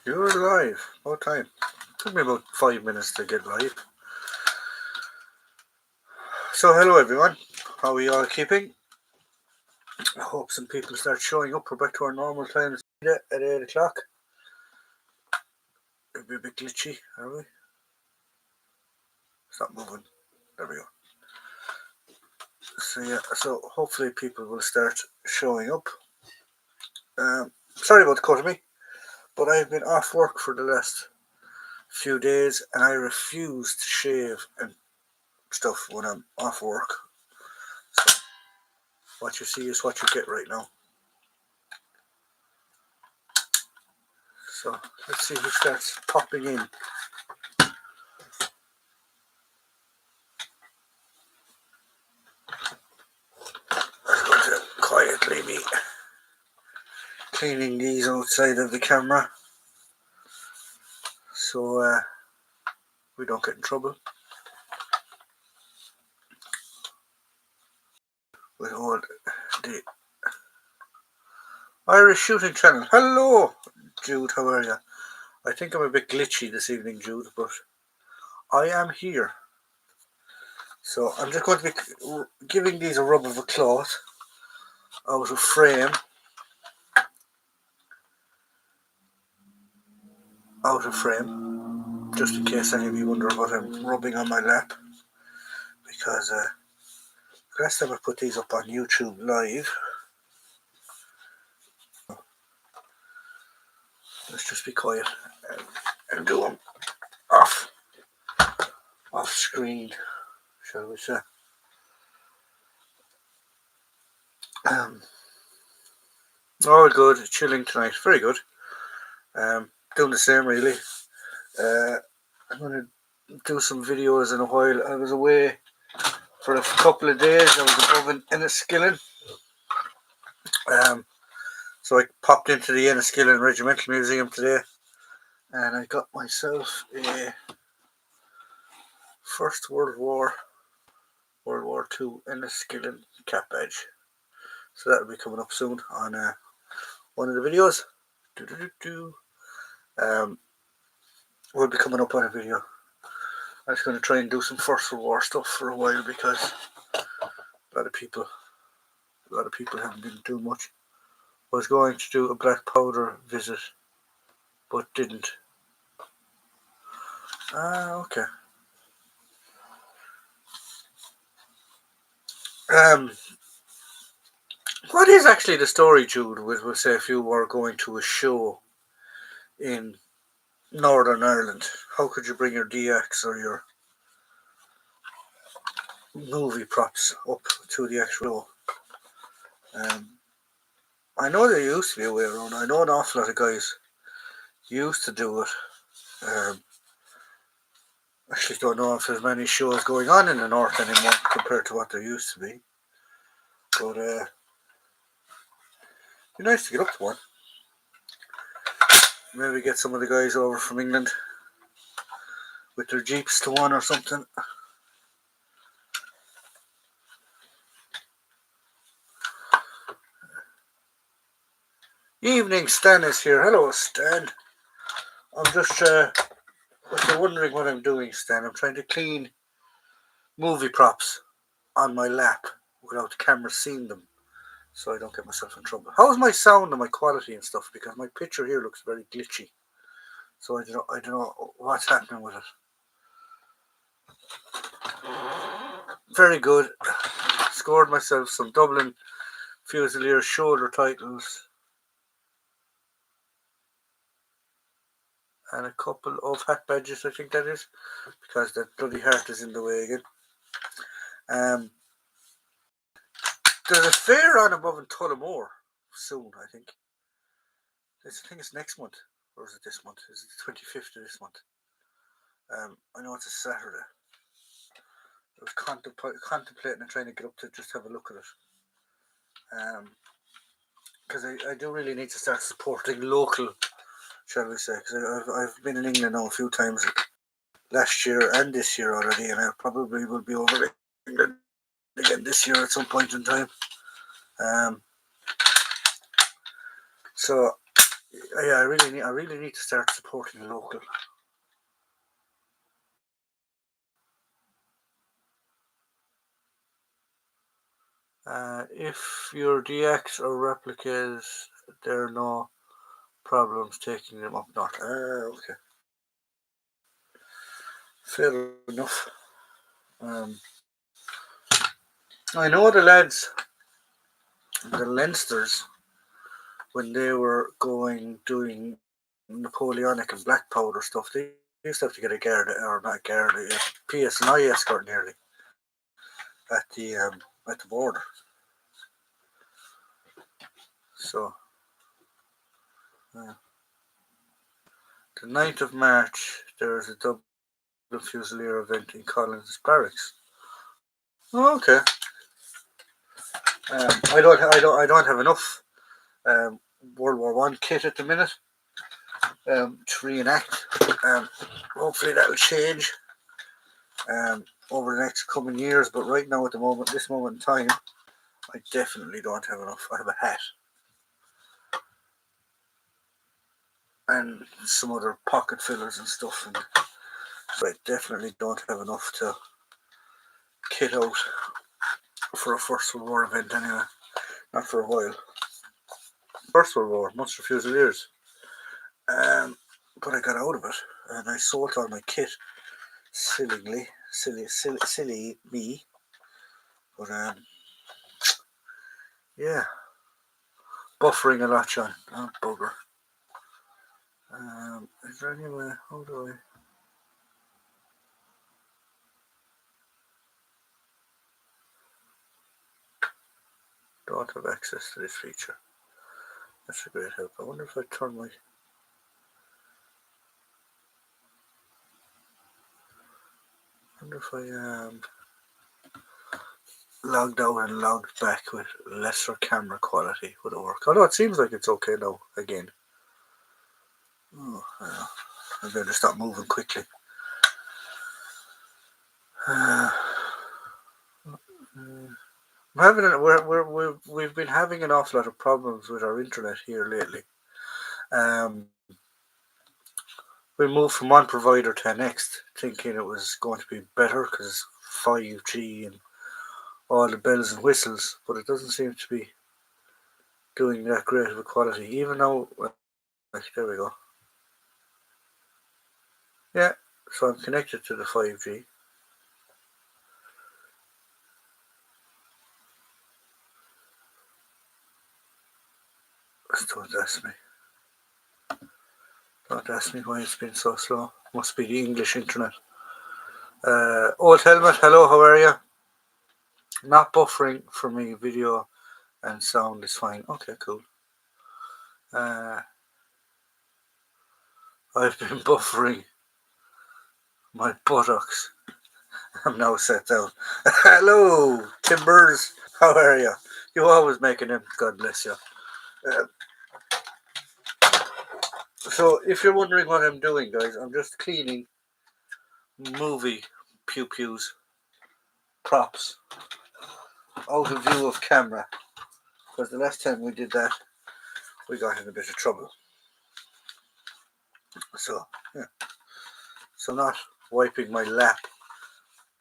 You're live. What time? Took me about 5 minutes to get live. So hello everyone. How are you all keeping? I hope some people start showing up. We're back to our normal times at 8 o'clock. It'll be a bit glitchy, are we? Stop moving. There we go. So yeah, so hopefully people will start showing up. Sorry about the cut of me, but I've been off work for the last few days and I refuse to shave and stuff when I'm off work. So what you see is what you get right now. So let's see who starts popping in. I'm going to quietly be cleaning these outside of the camera so we don't get in trouble with all the Irish shooting channel. Hello, Jude, how are you? I think I'm a bit glitchy this evening, Jude, but I am here. So I'm just going to be giving these a rub of a cloth out of frame. Just in case any of you wonder what I'm rubbing on my lap, because last time I put these up on YouTube live. Let's just be quiet and do them off screen, shall we say. All good, chilling tonight, very good. Doing the same really. I'm going to do some videos in a while. I was away for a couple of days. I was above in Enniskillen. So I popped into the Enniskillen Regimental Museum today and I got myself a First World War II Enniskillen cap badge. So that will be coming up soon on one of the videos. Will be coming up on a video. I was going to try and do some First World War stuff for a while because a lot of people haven't been doing much. I was going to do a Black Powder visit, but didn't. Okay. What is actually the story, Jude, with say if you were going to a show in Northern Ireland? How could you bring your DX or your movie props up to the actual I know there used to be a way around. I know an awful lot of guys used to do it. Actually don't know if there's many shows going on in the north anymore compared to what there used to be. But it'd be nice to get up to one. Maybe get some of the guys over from England with their jeeps to one or something. Evening, Stan is here. Hello, Stan. I'm just if you're wondering what I'm doing, Stan, I'm trying to clean movie props on my lap without the camera seeing them, so I don't get myself in trouble. How's my sound and my quality and stuff? Because my picture here looks very glitchy, so I don't know what's happening with it. Very good. Scored myself some Dublin Fusilier shoulder titles and a couple of hat badges, I think that is, because that bloody heart is in the way again. There's a fair on above in Tullamore soon, I think. I think it's next month, or is it this month? Is it the 25th of this month? I know it's a Saturday. I was contemplating and trying to get up to just have a look at it. Because I do really need to start supporting local, shall we say, because I've been in England now a few times last year and this year already, and I probably will be over England again this year at some point in time. So Yeah, I really need to start supporting local. If your DX or replicas, there are no problems taking them up north. Okay. Fair enough. I know the lads, the Leinsters, when they were doing Napoleonic and black powder stuff, they used to have to get a guard, or not a guard, a PSNI escort nearly at the border. So, the 9th of March, there's a Dublin Fusilier event in Collins Barracks. Oh, okay. I don't have enough World War One kit at the minute to reenact. Hopefully that'll change over the next coming years. But right now, this moment in time, I definitely don't have enough. I have a hat and some other pocket fillers and stuff, and so I definitely don't have enough to kit out for a First World War event anyway. Not for a while. First World War, Munster Fusiliers. But I got out of it and I sold all my kit. Silly me. But yeah, buffering a lot, John. Oh, bugger. Is there any way? How do I? Don't have access to this feature. That's a great help. I wonder if I turn my. I wonder if I logged out and logged back with lesser camera quality would it work? Although it seems like it's okay now again. Oh, I better stop moving quickly. We've been having an awful lot of problems with our internet here lately. We moved from one provider to the next, thinking it was going to be better because 5G and all the bells and whistles, but it doesn't seem to be doing that great of a quality. Even though, there we go. Yeah, so I'm connected to the 5G. Don't ask me. Don't ask me why it's been so slow. Must be the English internet. Old Helmet, hello, how are you? Not buffering for me, video and sound is fine. Okay, cool. I've been buffering my buttocks. I'm now set down. Hello, Timbers. How are you? You always making them. God bless you. So, if you're wondering what I'm doing, guys, I'm just cleaning movie pew-pews, props, out of view of camera. Because the last time we did that, we got in a bit of trouble. So, yeah. So not wiping my lap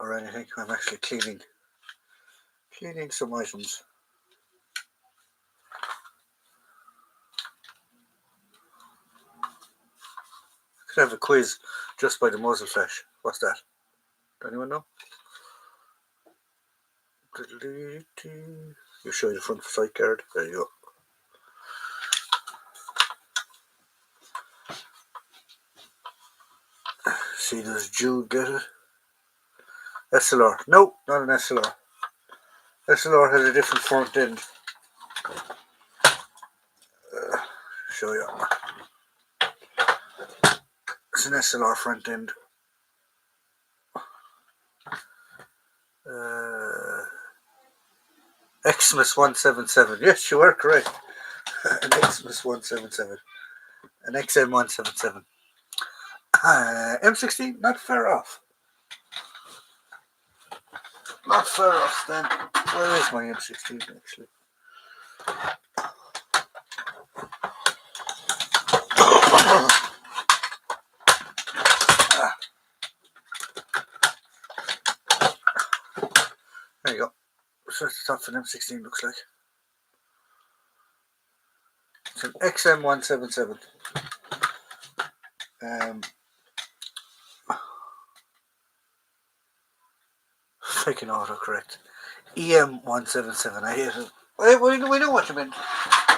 or anything. I'm actually cleaning some items. Could have a quiz just by the muzzle flash. What's that? Anyone know? You show the front sight guard. There you go. See, does Jude get it? SLR. Nope, not an SLR. SLR has a different front end. Show you. It's an SLR front end. Xmas 177. Yes, you are correct. An Xmas 177. An XM 177. M16, not far off. Not far off, Stan. Where is my M16 actually? top of an M16 looks like. It's an XM177. Freaking autocorrect. EM177. I hate it. We know what you meant.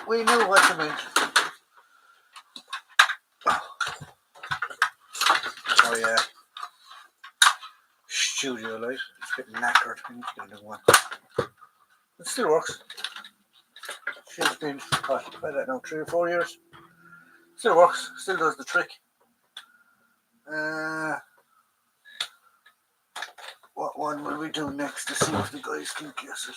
We knew what you meant. Oh yeah. Studio light. It's getting knackered. I need to get a new one. It still works. She's been, I don't know, 3 or 4 years. Still works. Still does the trick. What one will we do next to see if the guys can guess it?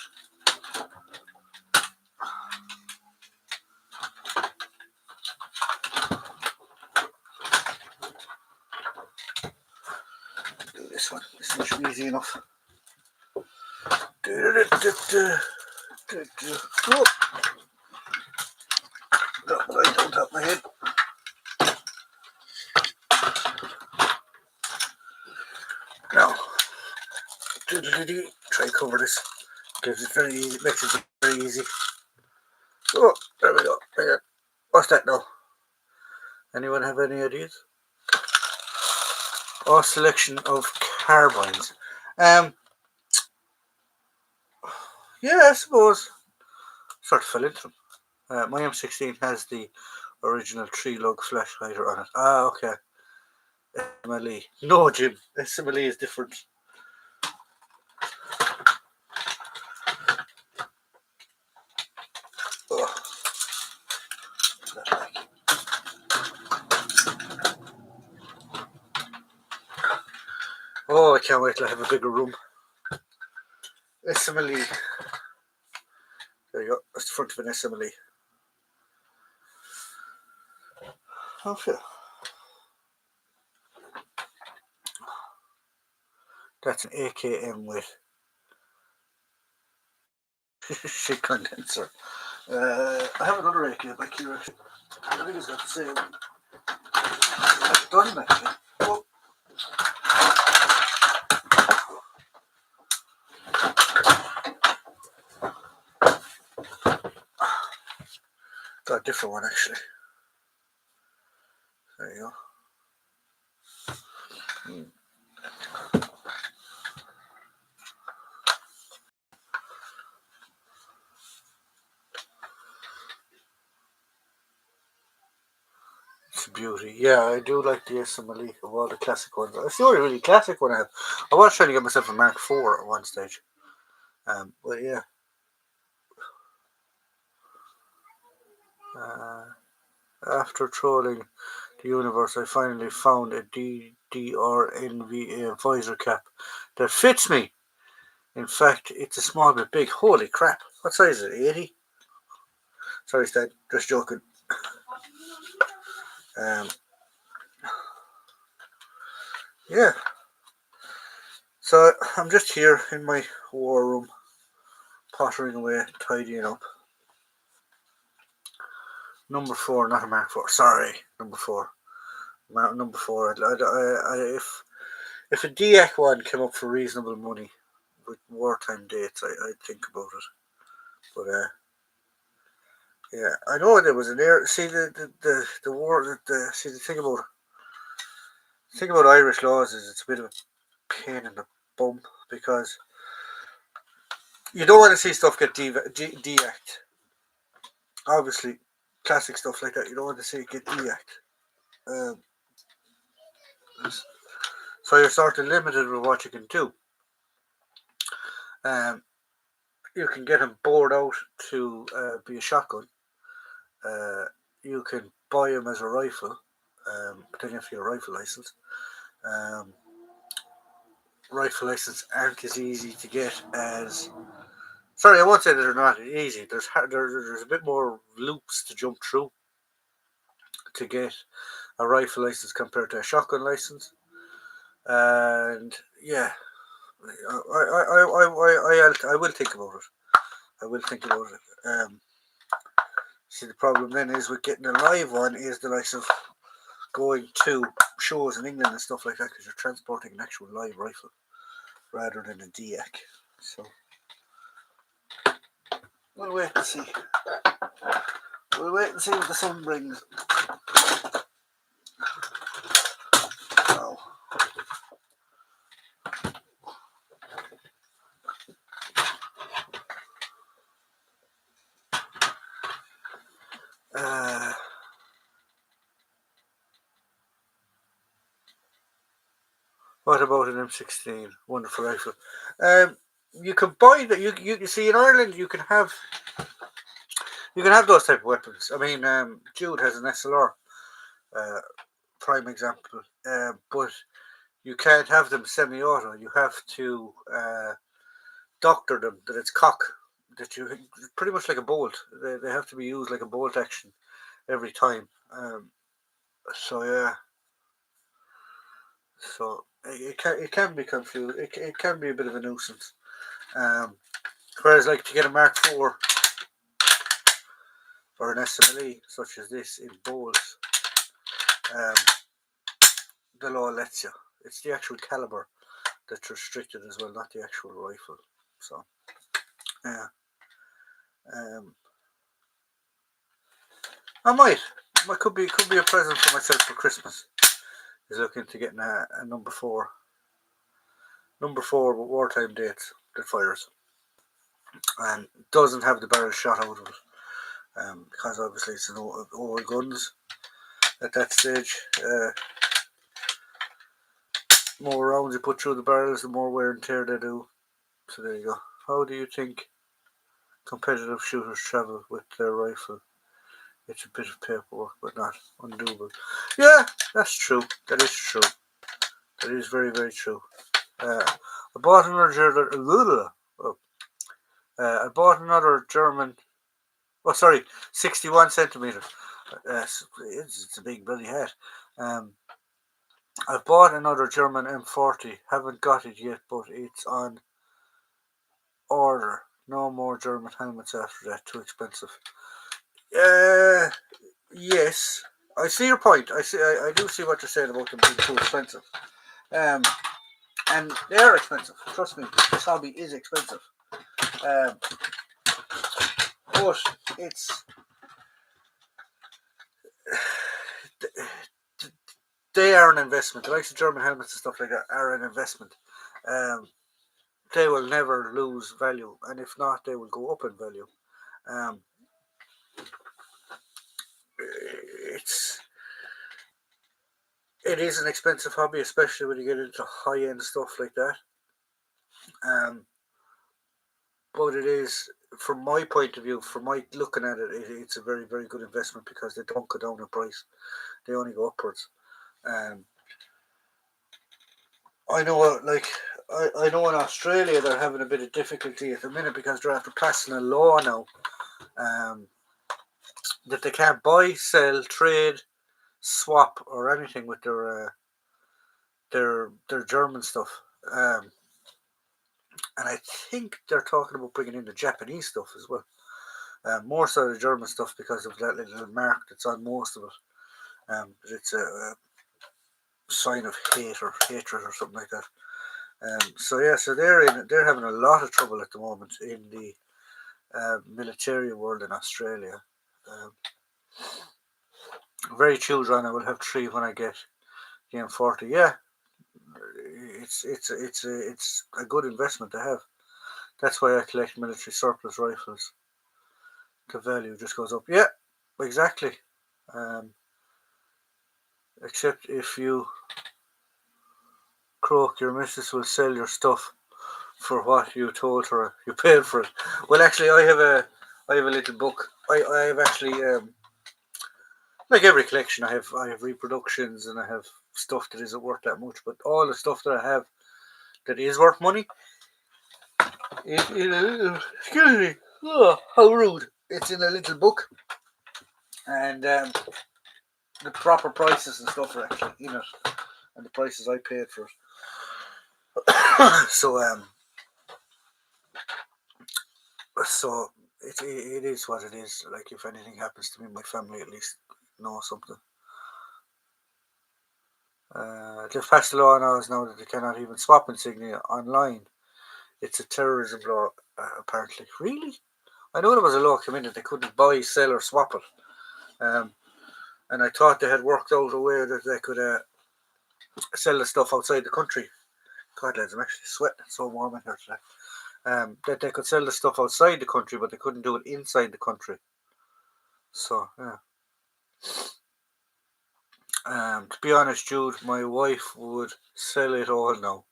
Do this one. This one should be easy enough. Oh. Got the light on top of my head. Now, try to cover this. Gives it very easy. Makes it very easy. Oh, there we go. There. What's that now? Anyone have any ideas? Or selection of carbines. Yeah, I suppose. Sort of fell into them. My M16 has the original 3-lug flash hider on it. Ah, okay. SMLE. No, Jim. SMLE is different. Oh, I can't wait till I have a bigger room. SMLE. There you go. That's the front of an SMLE. Okay. That's an AKM with shit condenser. I have another AK back here actually. I think it's got the same. I've done actually. Oh. Got a different one actually. There you go. It's a beauty. Yeah, I do like the SMLE of all the classic ones. It's the only really classic one I have. I was trying to get myself a Mark IV at one stage. But yeah. After trolling the universe, I finally found a DDR-NVA visor cap that fits me. In fact, it's a small bit big. Holy crap. What size is it? 80? Sorry, Stan. Just joking. Yeah. So I'm just here in my war room, pottering away, tidying up. Number 4, not a Mark IV. Sorry, number 4. Number 4. If a DX one came up for reasonable money with wartime dates, I'd think about it. But yeah, I know there was an air. See the war. See the thing about Irish laws is it's a bit of a pain in the bum because you don't want to see stuff get de-act. Obviously, classic stuff like that, you don't want to see it get de-act. So you're sort of limited with what you can do. You can get them bored out to be a shotgun. You can buy them as a rifle, but then you have to get a rifle license. Rifle license aren't as easy to get as. Sorry, I won't say that they're not easy. There's a bit more loops to jump through to get a rifle license compared to a shotgun license. And yeah, I will think about it. I will think about it. See, the problem then is with getting a live one is the likes of going to shows in England and stuff like that because you're transporting an actual live rifle rather than a DX. So We'll wait and see. We'll wait and see what the sun brings. Oh. What about an M16? Wonderful rifle. You can buy that. You see in Ireland you can have those type of weapons. I mean, Jude has an SLR, prime example. But you can't have them semi-auto. You have to doctor them that it's cock. That you pretty much like a bolt. They have to be used like a bolt action every time. So yeah. So it can be confused. It can be a bit of a nuisance. Whereas like to get a Mark IV or an SMLE such as this in bowls, um, the law lets you. It's the actual caliber that's restricted as well, not the actual rifle. So yeah. I might. It could be a present for myself for Christmas. Is looking to getting a number 4 with wartime dates that fires and doesn't have the barrel shot out of it, because obviously it's an old guns at that stage. More rounds you put through the barrels, the more wear and tear they do. So there you go. How do you think competitive shooters travel with their rifle? It's a bit of paperwork, but not undoable. Yeah, that's true. That is true. That is very, very true. I bought another. I bought another German. Oh, sorry, 61 centimeters. It's a big bloody hat. I bought another German M40. Haven't got it yet, but it's on order. No more German helmets after that. Too expensive. Yes. I see your point. I do see what you're saying about them being too expensive. And they are expensive. Trust me, this hobby is expensive. But it's they are an investment. The likes of German helmets and stuff like that are an investment. They will never lose value, and if not, they will go up in value. It is an expensive hobby, especially when you get into high end stuff like that. But it is, from my point of view, from my looking at it, it's a very, very good investment because they don't go down in price; they only go upwards. I know, like I know in Australia they're having a bit of difficulty at the minute because they're after passing a law now, that they can't buy, sell, trade, swap, or anything with their German stuff. And I think they're talking about bringing in the Japanese stuff as well. More so the German stuff because of that little mark that's on most of it. It's a sign of hate or hatred or something like that. So yeah, so they're having a lot of trouble at the moment in the military world in Australia. Very children, I will have 3 when I get the M40. Yeah, it's a good investment to have. That's why I collect military surplus rifles. The value just goes up. Yeah, exactly. Except if you croak, your missus will sell your stuff for what you told her you paid for it. Well, actually, I have a little book. I have actually like every collection. I have reproductions and I have stuff that isn't worth that much. But all the stuff that I have that is worth money, excuse me. Oh, how rude! It's in a little book, and the proper prices and stuff are actually in it, and the prices I paid for it. So it is what it is. Like if anything happens to me, my family at least know something. They've passed a law now that they cannot even swap insignia online. It's a terrorism law, apparently. Really? I know there was a law came in that they couldn't buy, sell, or swap it. And I thought they had worked out a way that they could sell the stuff outside the country. God, lads, I'm actually sweating. It's so warm in here today. That they could sell the stuff outside the country, but they couldn't do it inside the country. So, yeah. To be honest, Jude, my wife would sell it all now.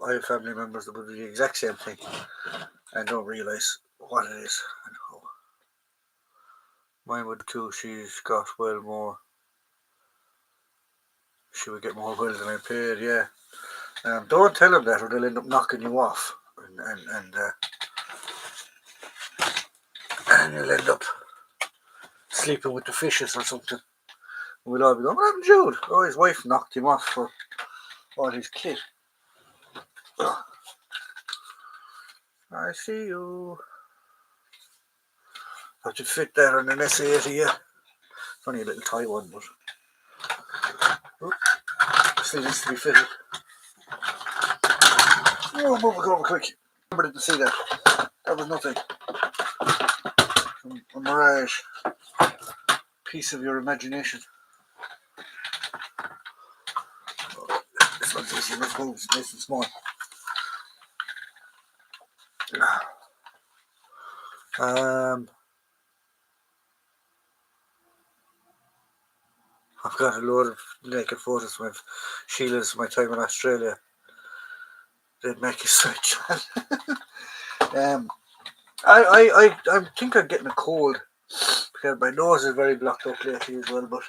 I have family members that would do the exact same thing and don't realise what it is. Mine would too. She's got well more. She would get more well than I paid, yeah. Don't tell them that or they'll end up knocking you off. And you'll end up sleeping with the fishes or something. And we'll all be going, what happened, Jude? Oh, his wife knocked him off for all his kid. I see you. I should fit that on an S80, yeah. It's only a little toy one, but still needs to be fitted. Oh, move it over quick. I didn't see that. That was nothing. A mirage. Piece of your imagination. Oh, this one's easy enough to move. It's nice and small. I've got a load of naked photos of Sheila's my time in Australia. They'd make you switch. I think I'm getting a cold because my nose is very blocked up lately as well. But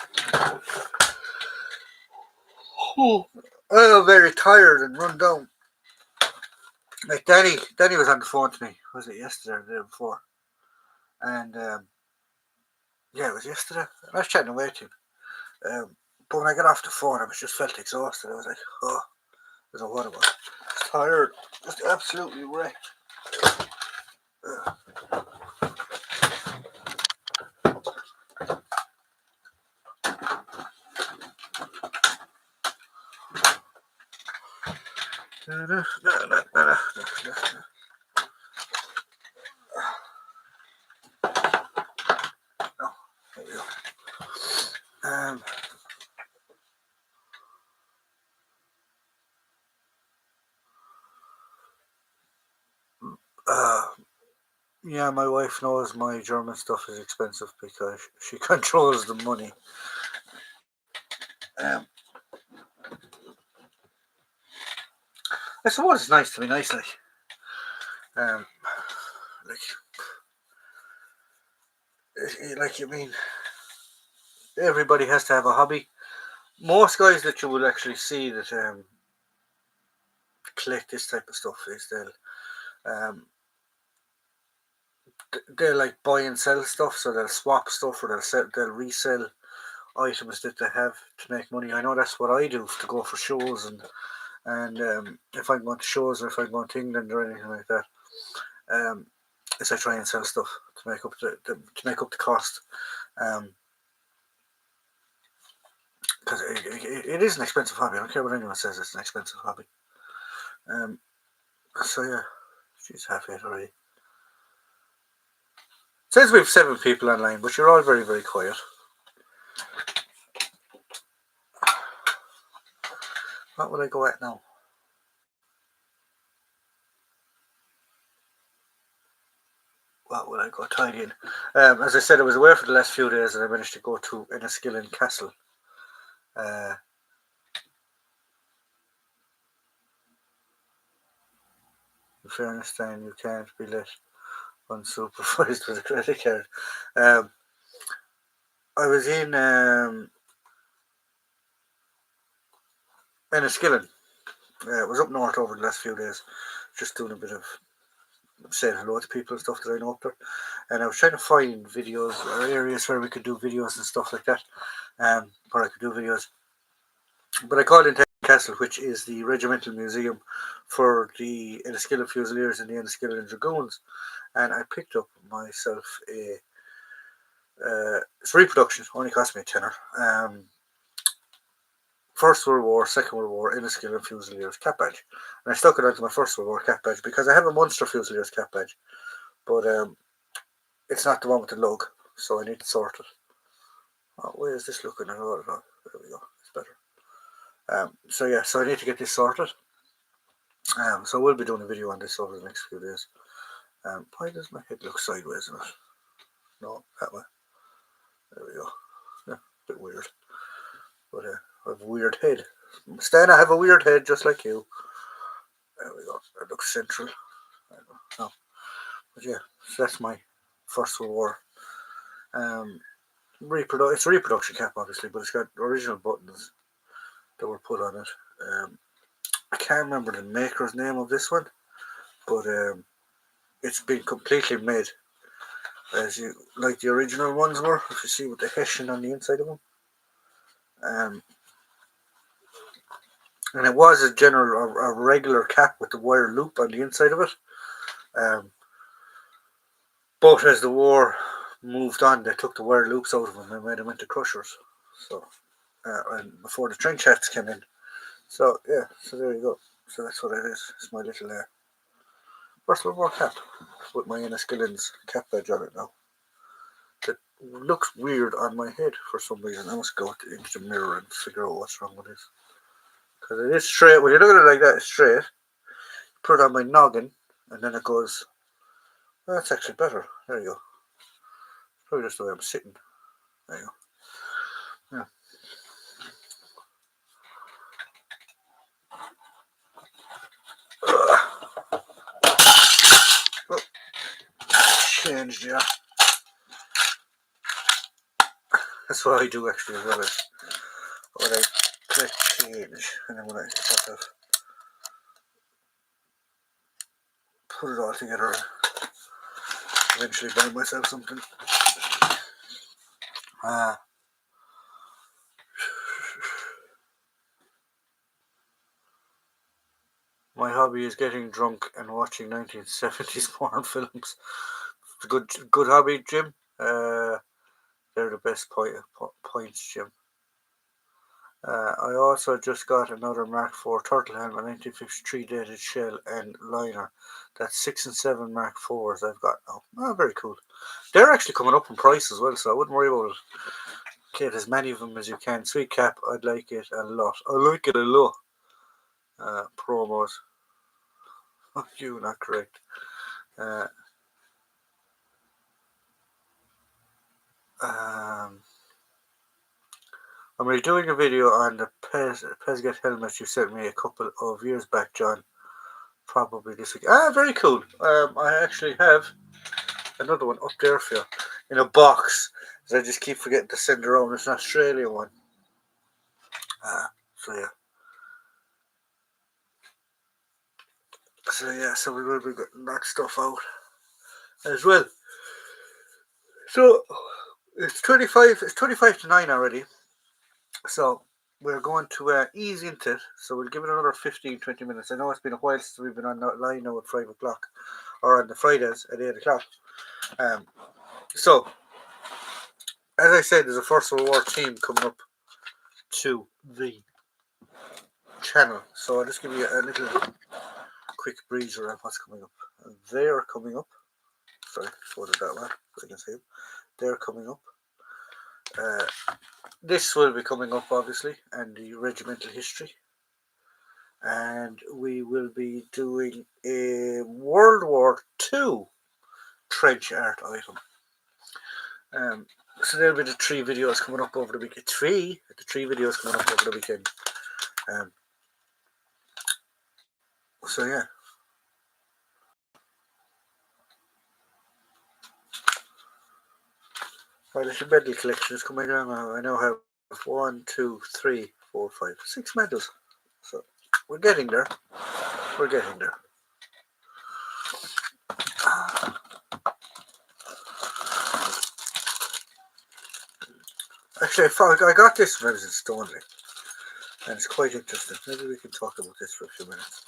I'm very tired and run down. Like Danny was on the phone to me. Was it yesterday or the day before? And yeah, it was yesterday. And I was chatting away to him. But when I got off the phone, I just felt exhausted. I was like, oh, I don't know what it was. Just tired, just absolutely wrecked. Yeah, my wife knows my German stuff is expensive because she controls the money. I suppose it's nice to be nice, like you mean, everybody has to have a hobby. Most guys that you will actually see that collect this type of stuff is they'll like buy and sell stuff, so they'll swap stuff or they'll resell items that they have to make money. I know that's what I do to go for shows and if I'm going to shows or if I'm going to England or anything like that, is I try and sell stuff to make up the cost. Because it is an expensive hobby. I don't care what anyone says, it's an expensive hobby. So yeah, she's half it already. It says we have 7 people online, but you're all very, very quiet. What will I go at now? What will I go tidy in? As I said, I was away for the last few days and I managed to go to Enniskillen Castle. In fairness, Dan, you can't be let unsupervised with a credit card. I was in Enniskillen. I was up north over the last few days, just doing a bit of saying hello to people and stuff that I know up there. And I was trying to find videos or areas where we could do videos and stuff like that, where I could do videos. But I called into Castle, which is the regimental museum for the Enniskillen Fusiliers and the Enniskillen Dragoons, and I picked up myself a it's reproduction. Only cost me a tenner. First World War, Second World War, Enniskillen Fusiliers cap badge, and I stuck it onto my First World War cap badge because I have a Munster Fusiliers cap badge, but it's not the one with the lug, so I need to sort it. Oh, where is this looking? There we go. It's better. So yeah, so I need to get this sorted. So we'll be doing a video on this over the next few days. Why does my head look sideways in it? No, that way. There we go. Yeah, a bit weird. But I have a weird head. Stan, I have a weird head just like you. There we go. It looks central. No. But yeah, so that's my First World War. It's a reproduction cap, obviously, but it's got original buttons that were put on it. I can't remember the maker's name of this one, but it's been completely made as you like the original ones were. If you see with the hessian on the inside of them, and it was a regular cap with the wire loop on the inside of it. But as the war moved on, they took the wire loops out of them and made them into crushers. So, and before the trench hats came in. So yeah, so there you go. So that's what it is. It's my little First World War cap with my Enniskillen's cap badge on it now. That looks weird on my head for some reason. I must go into the mirror and figure out what's wrong with this. Because it is straight. When you look at it like that, it's straight. Put it on my noggin, and then it goes. Oh, that's actually better. There you go. Probably just the way I'm sitting. There you go. Yeah. Oh, changed, yeah. That's what I do actually as well. When I click change, and then when I sort of put it all together, eventually buy myself something. My hobby is getting drunk and watching 1970s porn films. Good hobby, Jim. They're the best points, Jim. I also just got another Mark IV Turtle Helmet 1953 dated shell and liner. That's 6 and 7 Mark IVs I've got now. Oh, very cool. They're actually coming up in price as well, so I wouldn't worry about it. Get as many of them as you can. Sweet cap, I'd like it a lot. I like it a lot. Promos. Oh, you not correct. I'm redoing a video on the Pezget helmet you sent me a couple of years back, John. Probably this week. Very cool. I actually have another one up there for you in a box. So I just keep forgetting to send around. It's an Australian one. So yeah. So we will be getting that stuff out as well. So it's 25 to 9 already. So we're going to ease into it. So we'll give it another 15-20 minutes. I know it's been a while since we've been on that line now at 5 o'clock, or on the Fridays at 8 o'clock. So as I said, there's a First World War team coming up to the channel. So I'll just give you a little quick breezer on what's coming up. They're coming up. Sorry, hold it that way so you can see them. They're coming up. This will be coming up, obviously, and the regimental history. And we will be doing a World War II trench art item. So there'll be the 3 videos coming up over the weekend. The 3 videos coming up over the weekend. So yeah. My little medal collection is coming down now. I now have 1, 2, 3, 4, 5, 6 medals. So we're getting there. We're getting there. Actually, I got this when I was in Stoneleigh, and it's quite interesting. Maybe we can talk about this for a few minutes.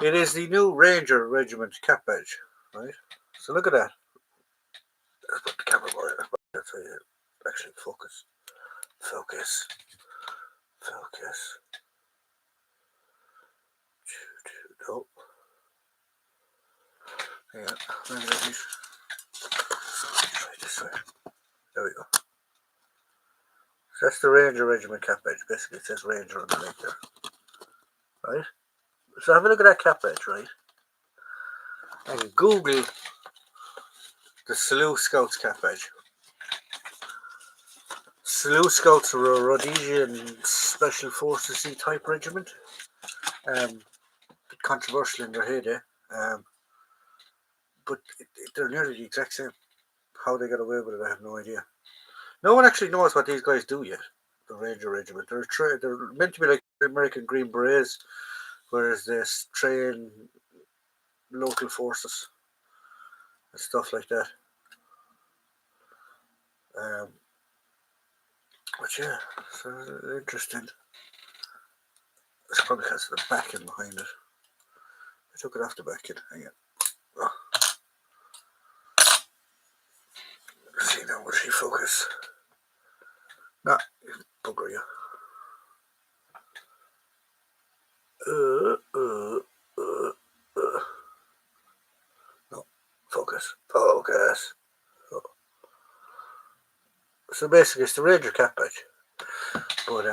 It is the new Ranger Regiment cap badge, right? So look at that. Let's put the camera more in. That's how you actually focus. Focus. No. Yeah. Try this way. There we go. So that's the Ranger Regiment cap badge. Basically, it says Ranger on the leg there. Right? So have a look at that cap badge, right? And Google the Salute Scouts cap badge. Salute Scouts are a Rhodesian Special Forces type regiment. Controversial in their heyday. But they're nearly the exact same. How they got away with it, I have no idea. No one actually knows what these guys do yet. The Ranger Regiment. They're meant to be like the American Green Berets, whereas they train local forces and stuff like that. But yeah, so interesting. It's probably because of the backing behind it. I took it off the backing. Hang on. Oh. Let's see now, will she focus? Nah, bugger you. No, focus. Focus. Oh. So basically, it's the Ranger cap badge, but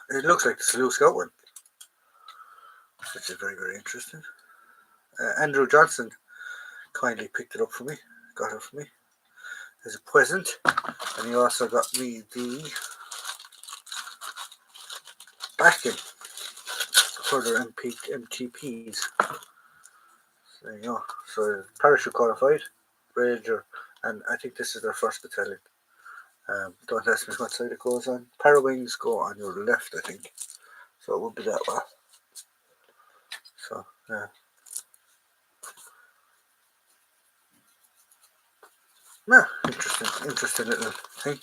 it looks like the Salute Scout one, which is very, very interesting. Andrew Johnson kindly picked it up for me, got it for me as a present, and he also got me the backing for their MTPs. So there you go. So parachute qualified, Ranger, and I think this is their first battalion. Don't ask me what side it goes on. Parawings go on your left, I think. So it would be that way. So, yeah. Yeah, interesting little thing.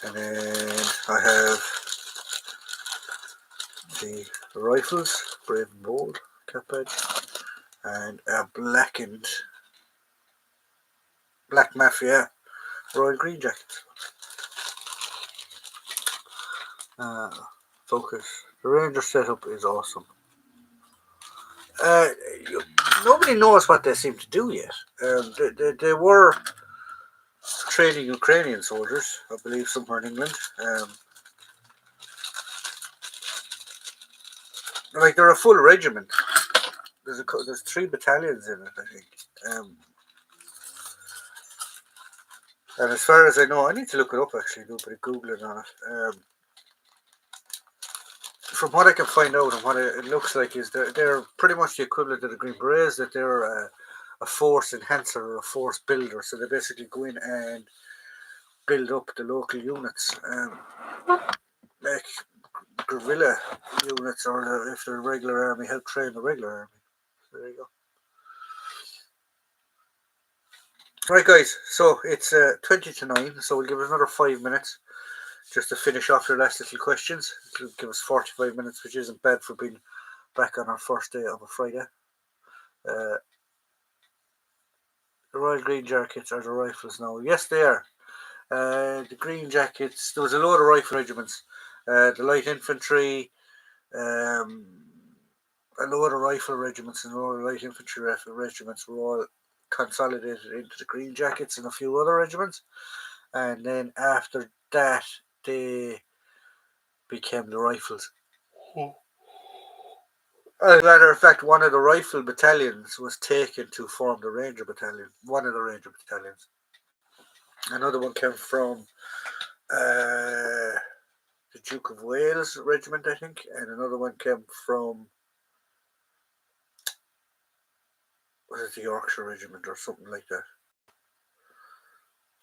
And then I have the rifles, Brave and Bold cap badge, and a Black Mafia Royal Green jacket. Focus. The Ranger setup is awesome. Nobody knows what they seem to do yet. They were training Ukrainian soldiers, I believe, somewhere in England. Like they're a full regiment. There's 3 battalions in it, I think. And as far as I know, I need to look it up actually, do a bit of Googling on it. From what I can find out and what it looks like is they're pretty much the equivalent of the Green Berets, that they're a force enhancer or a force builder. So they basically go in and build up the local units, like guerrilla units, or if they're a regular army, help train the regular army. So there you go. Right, guys, so it's 20 to 9, so we'll give it another 5 minutes just to finish off your last little questions. It'll give us 45 minutes, which isn't bad for being back on our first day of a Friday. The Royal Green Jackets are the rifles now. Yes, they are. The Green Jackets, there was a load of rifle regiments. The Light Infantry, a load of rifle regiments and a load of Light Infantry regiments were all consolidated into the Green Jackets and a few other regiments. And then after that, they became the rifles. As a matter of fact, one of the rifle battalions was taken to form the Ranger Battalion. One of the Ranger battalions. Another one came from the Duke of Wales Regiment, I think, and another one came from, was it the Yorkshire Regiment or something like that?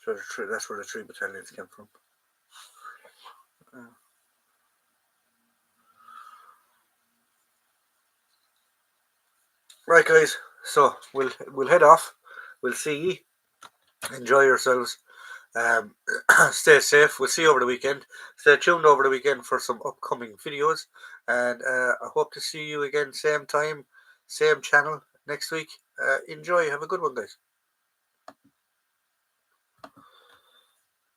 So that's where the 3 battalions came from. Right, guys. So we'll head off. We'll see you. Enjoy yourselves. Stay safe. We'll see you over the weekend. Stay tuned over the weekend for some upcoming videos, and I hope to see you again, same time, same channel next week. Enjoy. Have a good one, guys.